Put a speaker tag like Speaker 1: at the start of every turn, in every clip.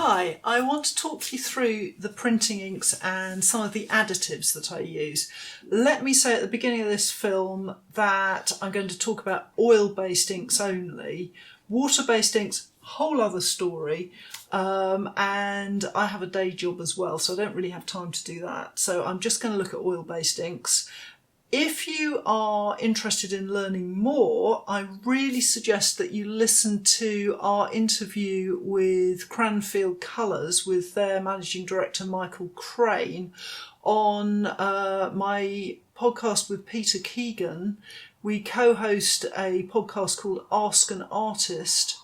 Speaker 1: Hi, I want to talk you through the printing inks and some of the additives that I use. Let me say at the beginning of this film that I'm going to talk about oil-based inks only. Water-based inks, whole other story, and I have a day job as well, so I don't really have time to do that. So I'm just going to look at oil-based inks. If you are interested in learning more, I really suggest that you listen to our interview with Cranfield Colours with their managing director Michael Crane on my podcast with Peter Keegan. We co-host a podcast called Ask an Artist,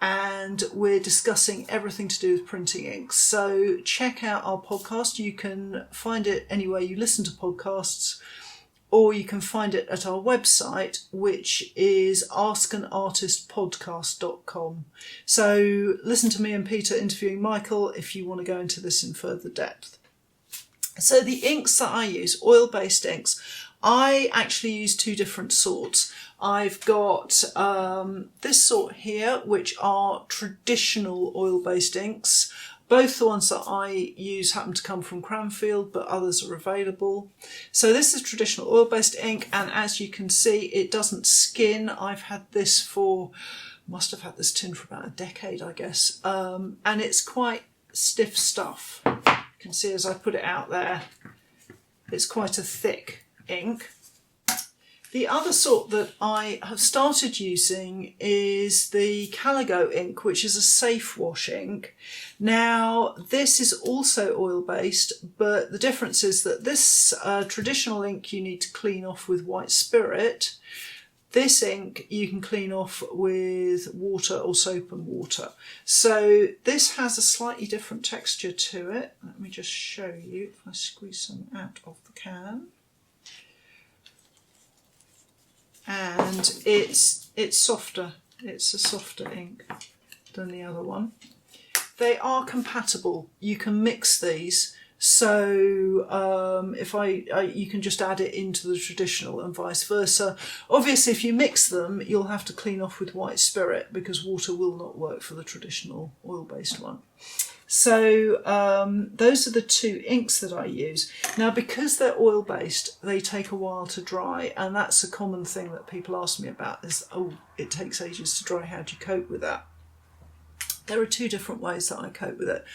Speaker 1: and we're discussing everything to do with printing inks. So check out our podcast. You can find it anywhere you listen to podcasts, or you can find it at our website, which is askanartistpodcast.com. So listen to me and Peter interviewing Michael if you want to go into this in further depth. So the inks that I use, oil-based inks, I actually use two different sorts. I've got this sort here, which are traditional oil-based inks. Both the ones that I use happen to come from Cranfield, but others are available. So this is traditional oil-based ink, and as you can see, it doesn't skin. I've had this must have had this tin for about a decade, I guess. And it's quite stiff stuff. You can see as I put it out there, it's quite a thick ink. The other sort that I have started using is the Caligo ink, which is a safe wash ink. Now, this is also oil-based, but the difference is that this traditional ink you need to clean off with white spirit. This ink you can clean off with water or soap and water. So this has a slightly different texture to it. Let me just show you if I squeeze some out of the can. And it's softer. It's a softer ink than the other one. They are compatible. You can mix these. So you can just add it into the traditional and vice versa. Obviously, if you mix them, you'll have to clean off with white spirit because water will not work for the traditional oil-based one. So those are the two inks that I use. Now, because they're oil-based, they take a while to dry, and that's a common thing that people ask me about is, oh, it takes ages to dry, how do you cope with that? There are two different ways that I cope with it.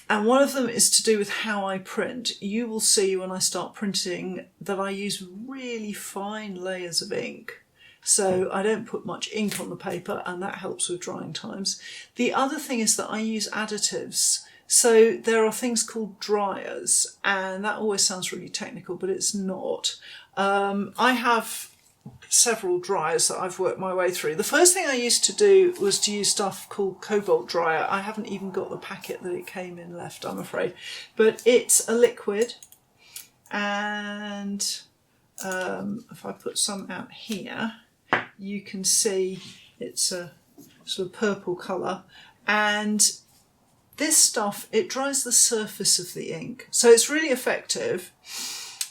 Speaker 1: And one of them is to do with how I print. You will see when I start printing that I use really fine layers of ink. So I don't put much ink on the paper, and that helps with drying times. The other thing is that I use additives. So there are things called dryers, and that always sounds really technical, but it's not. I have several dryers that I've worked my way through. The first thing I used to do was to use stuff called cobalt dryer. I haven't even got the packet that it came in left, I'm afraid. But it's a liquid, and if I put some out here, you can see it's a sort of purple colour, and this stuff, it dries the surface of the ink. So it's really effective,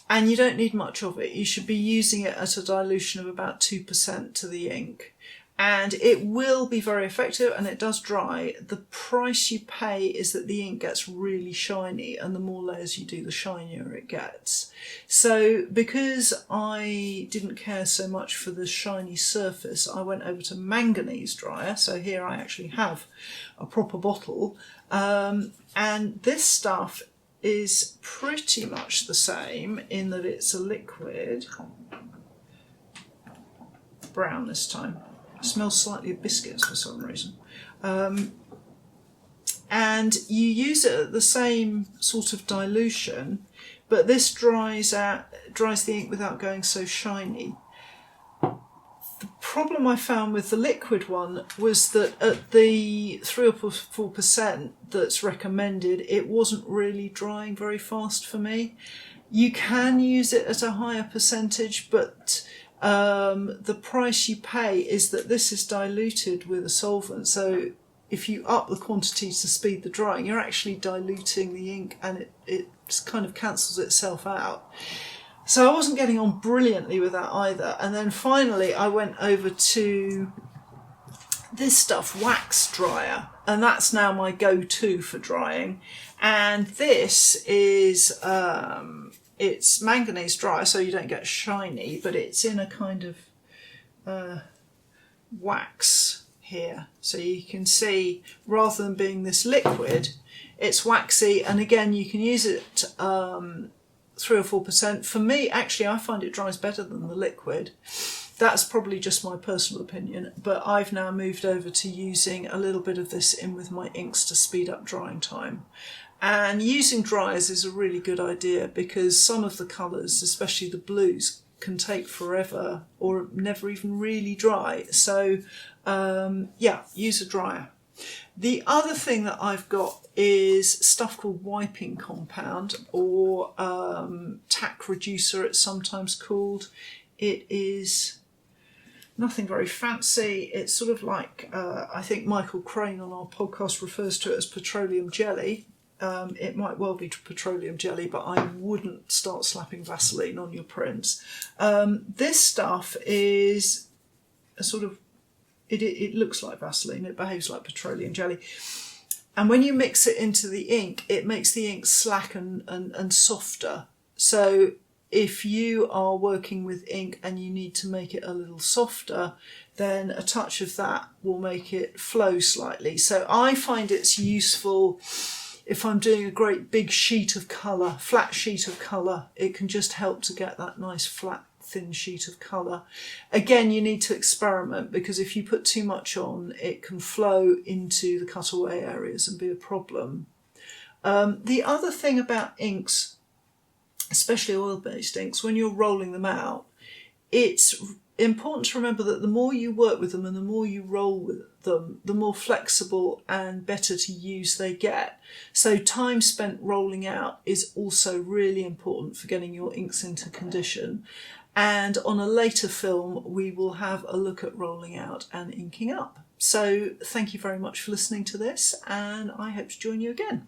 Speaker 1: and you don't need much of it. You should be using it at a dilution of about 2% to the ink. And it will be very effective, and it does dry. The price you pay is that the ink gets really shiny, and the more layers you do, the shinier it gets. So because I didn't care so much for the shiny surface, I went over to manganese dryer. So here I actually have a proper bottle. And this stuff is pretty much the same in that it's a liquid. Brown this time. It smells slightly of biscuits for some reason. And you use it at the same sort of dilution, but this dries the ink without going so shiny. The problem I found with the liquid one was that at the 3 or 4% that's recommended, it wasn't really drying very fast for me. You can use it at a higher percentage, but the price you pay is that this is diluted with a solvent. So if you up the quantity to speed the drying, you're actually diluting the ink, and it kind of cancels itself out. So I wasn't getting on brilliantly with that either. And then finally I went over to this stuff, wax dryer. and that's now my go-to for drying. And this is, it's manganese dry, so you don't get shiny, but it's in a kind of wax here. So you can see, rather than being this liquid, it's waxy, and again you can use it 3 or 4%. For me, actually, I find it dries better than the liquid. That's probably just my personal opinion, but I've now moved over to using a little bit of this in with my inks to speed up drying time. And using dryers is a really good idea because some of the colours, especially the blues, can take forever or never even really dry. So yeah, use a dryer. The other thing that I've got is stuff called wiping compound, or tack reducer it's sometimes called. It is nothing very fancy. It's sort of like, I think Michael Crane on our podcast refers to it as petroleum jelly. It might well be petroleum jelly, but I wouldn't start slapping Vaseline on your prints. This stuff is a sort of, it looks like Vaseline, it behaves like petroleum jelly. And when you mix it into the ink, it makes the ink slack and softer. So if you are working with ink and you need to make it a little softer, then a touch of that will make it flow slightly. So I find it's useful if I'm doing a great big sheet of colour, flat sheet of colour. It can just help to get that nice flat thin sheet of colour. Again, you need to experiment, because if you put too much on, it can flow into the cutaway areas and be a problem. The other thing about inks, especially oil-based inks, when you're rolling them out, it's important to remember that the more you work with them and the more you roll with them, the more flexible and better to use they get. So time spent rolling out is also really important for getting your inks into condition. And on a later film, we will have a look at rolling out and inking up. So thank you very much for listening to this, and I hope to join you again.